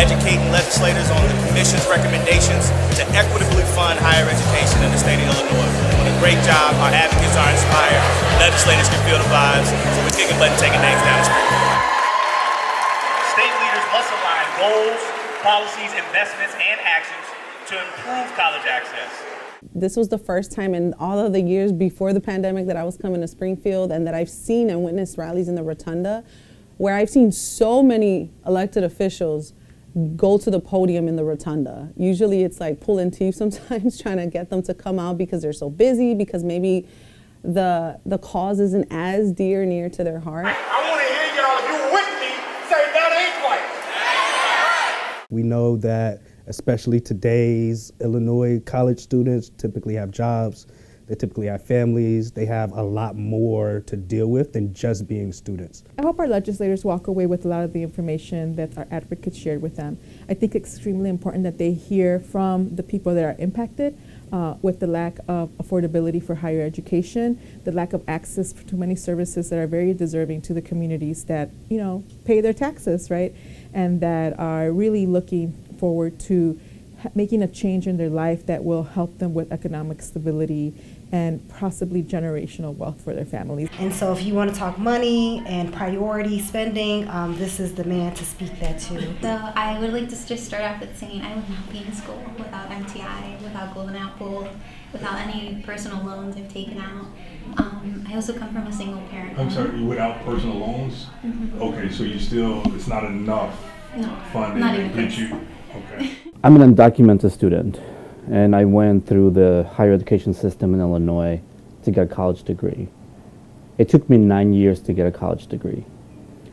educating legislators on the Commission's recommendations to equitably fund higher education in the state of Illinois. We're doing a great job. Our advocates are inspired. Legislators can feel the vibes. So we're kicking butt and taking names down the Springfield. State leaders must align goals, policies, investments, and actions to improve college access. This was the first time in all of the years before the pandemic that I was coming to Springfield and that I've seen and witnessed rallies in the Rotunda where I've seen so many elected officials go to the podium in the Rotunda. Usually it's like pulling teeth sometimes trying to get them to come out because they're so busy, because maybe the cause isn't as near to their heart. I want to hear y'all, if you're with me, say that ain't right. We know that especially today's Illinois college students typically have jobs, they typically have families, they have a lot more to deal with than just being students. I hope our legislators walk away with a lot of the information that our advocates shared with them. I think it's extremely important that they hear from the people that are impacted with the lack of affordability for higher education, the lack of access to many services that are very deserving to the communities that, pay their taxes, right? And that are really looking forward to making a change in their life that will help them with economic stability and possibly generational wealth for their families. And so if you want to talk money and priority spending, this is the man to speak that to. So I would like to just start off with saying I would not be in school without MTI, without Golden Apple, without any personal loans I've taken out. I also come from a single parent home. I'm sorry, without personal loans? Mm-hmm. Okay, so it's not enough funding not to even get you. Okay. I'm an undocumented student, and I went through the higher education system in Illinois to get a college degree. It took me 9 years to get a college degree,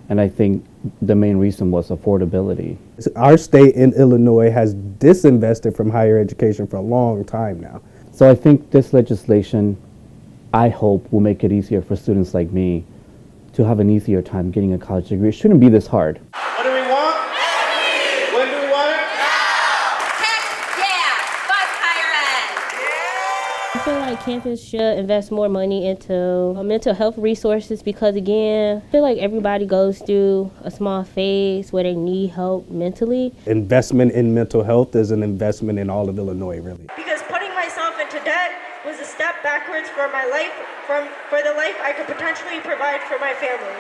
and I think the main reason was affordability. Our state in Illinois has disinvested from higher education for a long time now. So I think this legislation, I hope, will make it easier for students like me to have an easier time getting a college degree. It shouldn't be this hard. What do we want? When do we want it? I feel like campus should invest more money into mental health resources because, again, I feel like everybody goes through a small phase where they need help mentally. Investment in mental health is an investment in all of Illinois, really. Because putting myself into debt was a step backwards for my life, for the life I could potentially provide for my family.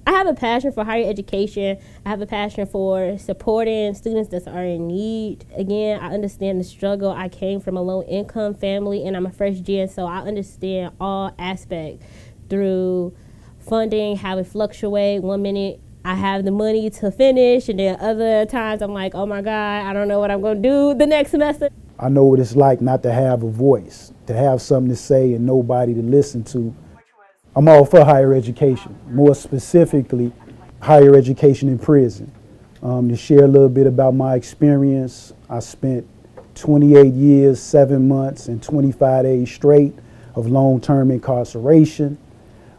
I have a passion for higher education. I have a passion for supporting students that are in need. Again, I understand the struggle. I came from a low-income family, and I'm a first gen, so I understand all aspects through funding, how it fluctuates. 1 minute, I have the money to finish, and then other times I'm like, oh my God, I don't know what I'm going to do the next semester. I know what it's like not to have a voice, to have something to say and nobody to listen to. I'm all for higher education, more specifically higher education in prison. To share a little bit about my experience, I spent 28 years, 7 months, and 25 days straight of long-term incarceration.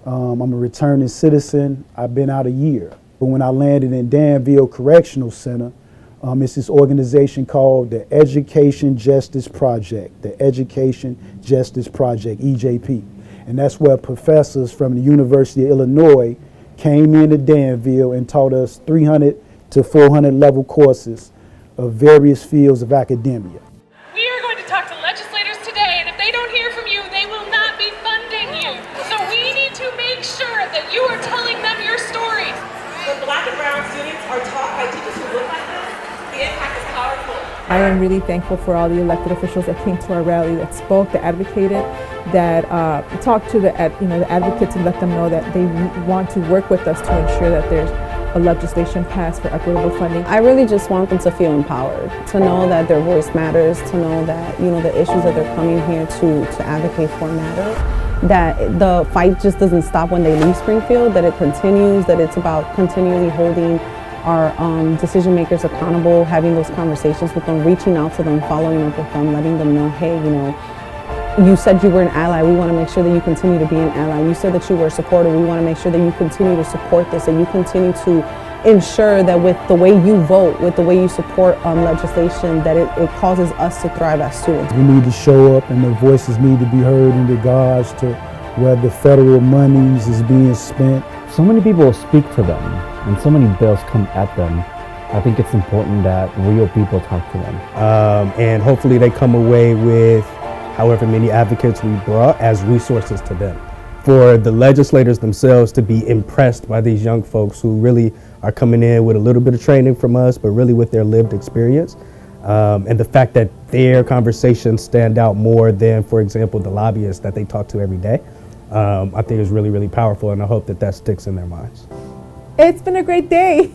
I'm a returning citizen. I've been out a year. But when I landed in Danville Correctional Center, it's this organization called the Education Justice Project, the Education Justice Project, EJP. And that's where professors from the University of Illinois came into Danville and taught us 300 to 400 level courses of various fields of academia. We are going to talk to legislators today, and if they don't hear from you, they will not be funding you. So we need to make sure that you are telling them your stories. When Black and brown students are taught by teachers who look like this, the impact is powerful. I am really thankful for all the elected officials that came to our rally, that spoke, that advocated, that talked to the advocates and let them know that they want to work with us to ensure that there's a legislation passed for equitable funding. I really just want them to feel empowered, to know that their voice matters, to know that the issues that they're coming here to advocate for matter, that the fight just doesn't stop when they leave Springfield, that it continues, that it's about continually holding our decision makers accountable, having those conversations with them, reaching out to them, following up with them, letting them know, hey, you said you were an ally. We want to make sure that you continue to be an ally. You said that you were a supporter. We want to make sure that you continue to support this, and you continue to ensure that with the way you vote, with the way you support legislation, that it causes us to thrive as students. We need to show up, and their voices need to be heard in regards to where the federal monies is being spent. So many people speak to them, and so many bills come at them, I think it's important that real people talk to them. And hopefully they come away with however many advocates we brought as resources to them. For the legislators themselves to be impressed by these young folks who really are coming in with a little bit of training from us, but really with their lived experience. And the fact that their conversations stand out more than, for example, the lobbyists that they talk to every day, I think is really, really powerful, and I hope that that sticks in their minds. It's been a great day.